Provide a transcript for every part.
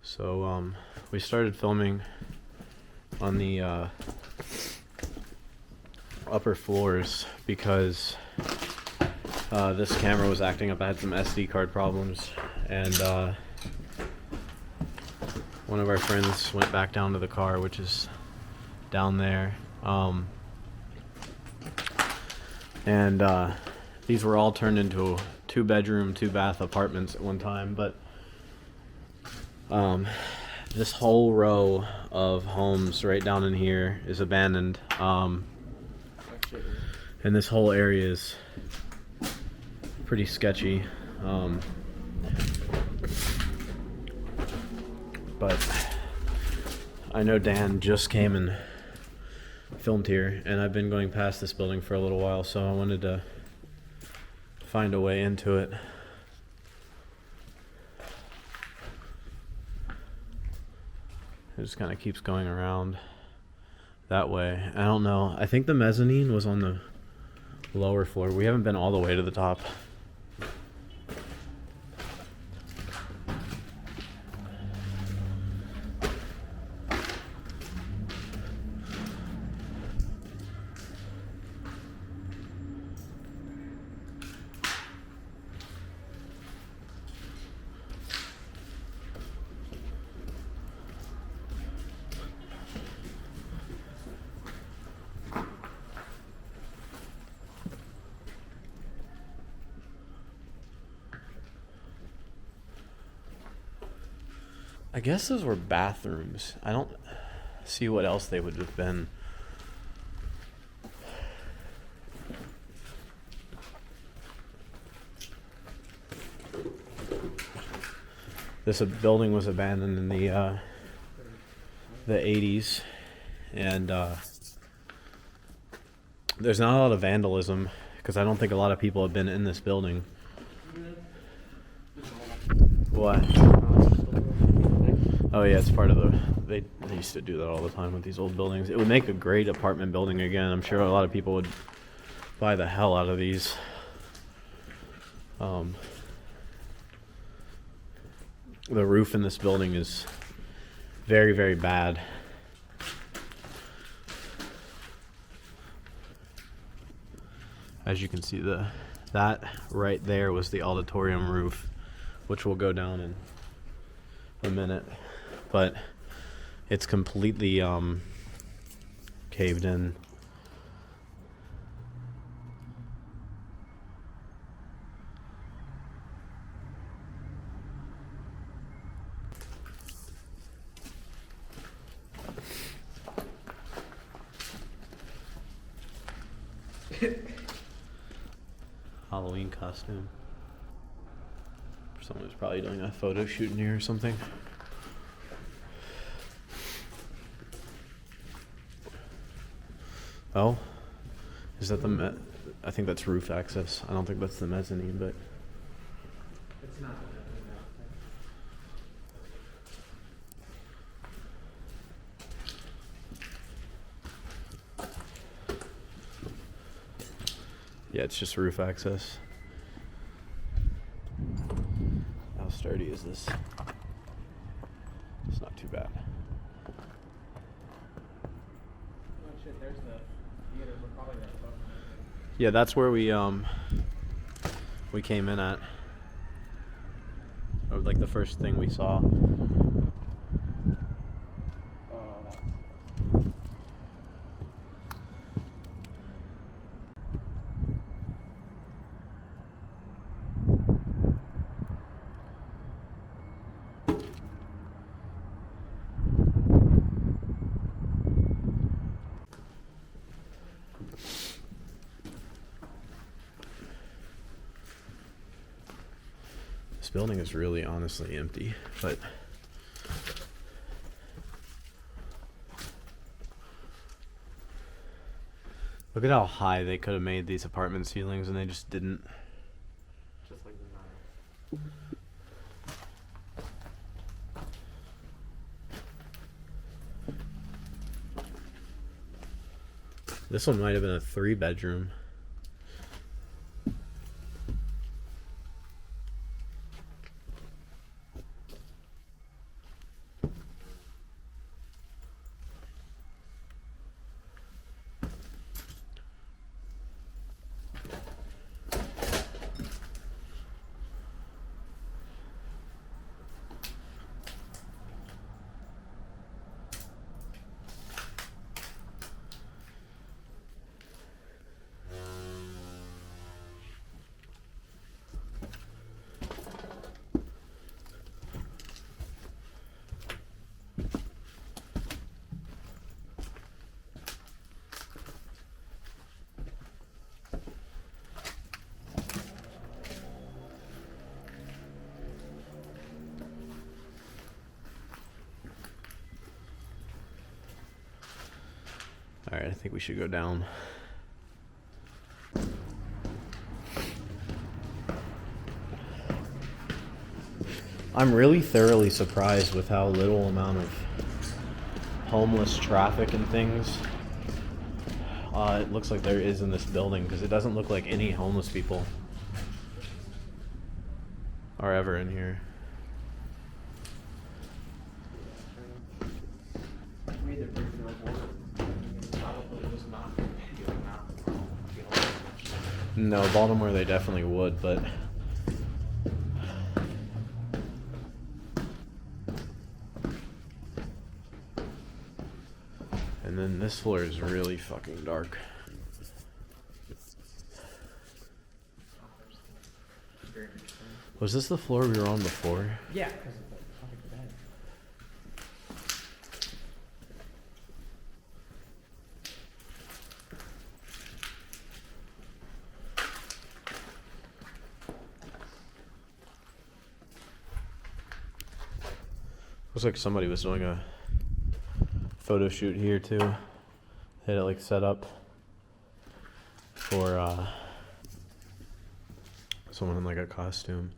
So we started filming on the upper floors because this camera was acting up. I had some SD card problems, and one of our friends went back down to the car, which is down there, and these were all turned into 2-bedroom, 2-bath apartments at one time, but this whole row of homes right down in here is abandoned, and this whole area is pretty sketchy, but I know Dan just came and filmed here, and I've been going past this building for a little while, so I wanted to find a way into it. It just kind of keeps going around that way. I don't know. I think the mezzanine was on the lower floor. We haven't been all the way to the top. I guess those were bathrooms. I don't see what else they would have been. This building was abandoned in the 80s, and there's not a lot of vandalism because I don't think a lot of people have been in this building. What? Oh yeah, it's part of the. They used to do that all the time with these old buildings. It would make a great apartment building again. I'm sure a lot of people would buy the hell out of these. The roof in this building is very, very bad. As you can see, that right there was the auditorium roof, which will go down in a minute, but it's completely caved in. Halloween costume. Someone who's probably doing a photo shoot in here or something. Oh, is that the I think that's roof access. I don't think that's the mezzanine, but it's not. yeah, it's just roof access. How sturdy is this? It's not too bad. Oh shit, there's the theater. We're probably there. Yeah, that's where we came in at. Or like the first thing we saw. This building is really honestly empty, but look at how high they could have made these apartment ceilings and they just didn't. Just like the nine. This one might have been a 3-bedroom. All right, I think we should go down. I'm really thoroughly surprised with how little amount of homeless traffic and things it looks like there is in this building, because it doesn't look like any homeless people are ever in here. No, Baltimore they definitely would, but and then this floor is really fucking dark. Was this the floor we were on before? Yeah, because of the topic bed. Looks like somebody was doing a photo shoot here too. They had it like set up for someone in like a costume.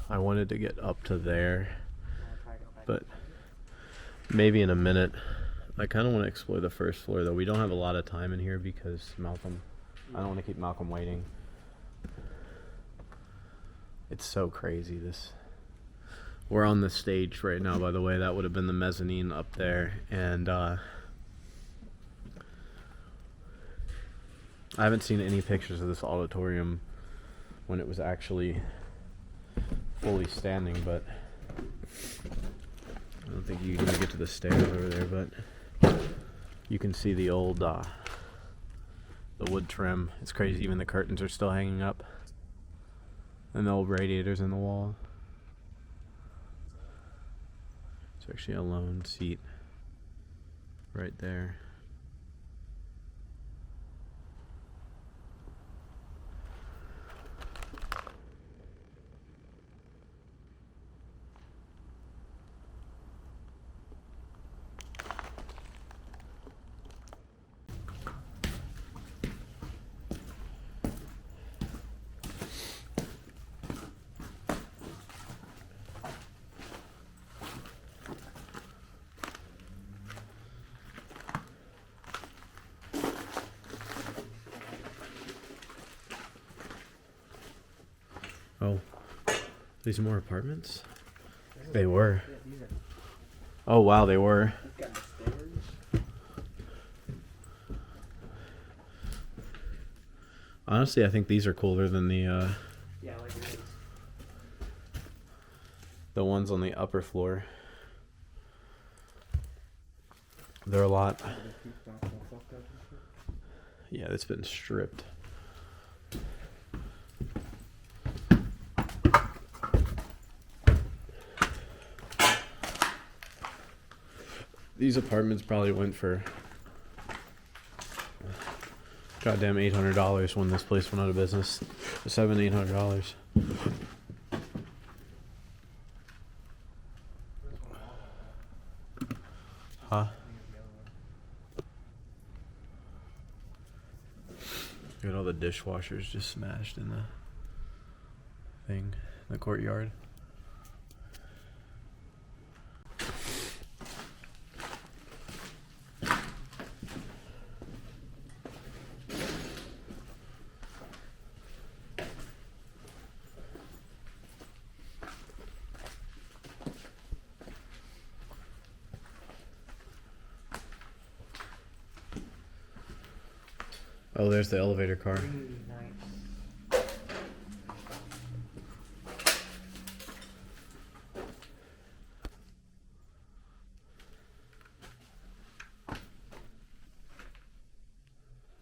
I wanted to get up to there, but maybe in a minute. I kind of want to explore the first floor though. We don't have a lot of time in here because Malcolm, I don't want to keep Malcolm waiting. It's so crazy this. We're on the stage right now, by the way. That would have been the mezzanine up there, and I haven't seen any pictures of this auditorium when it was actually fully standing, but I don't think you can even get to the stairs over there, but you can see the old the wood trim. It's crazy, even the curtains are still hanging up, and the old radiators in the wall. It's actually a lone seat right there. Oh, these are more apartments? They were. Oh wow, they were. Honestly, I think these are cooler than the ones on the upper floor. They're a lot. Yeah, it's been stripped. These apartments probably went for goddamn $800 when this place went out of business. $700-800. Huh? Look at all the dishwashers just smashed in the thing, in the courtyard. Oh, there's the elevator car. Nice.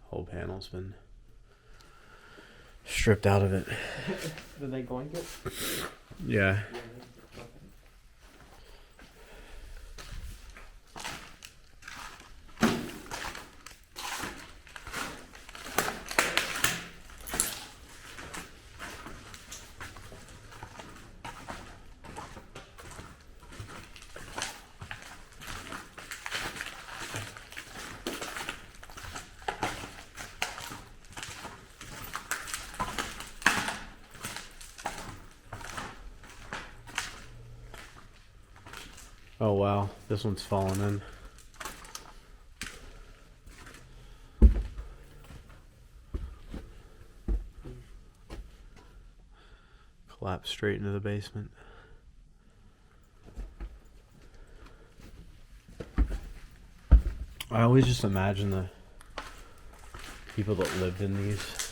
Whole panel's been stripped out of it. Did they goink it? Yeah. Oh wow, this one's fallen in. Collapsed straight into the basement. I always just imagine the people that lived in these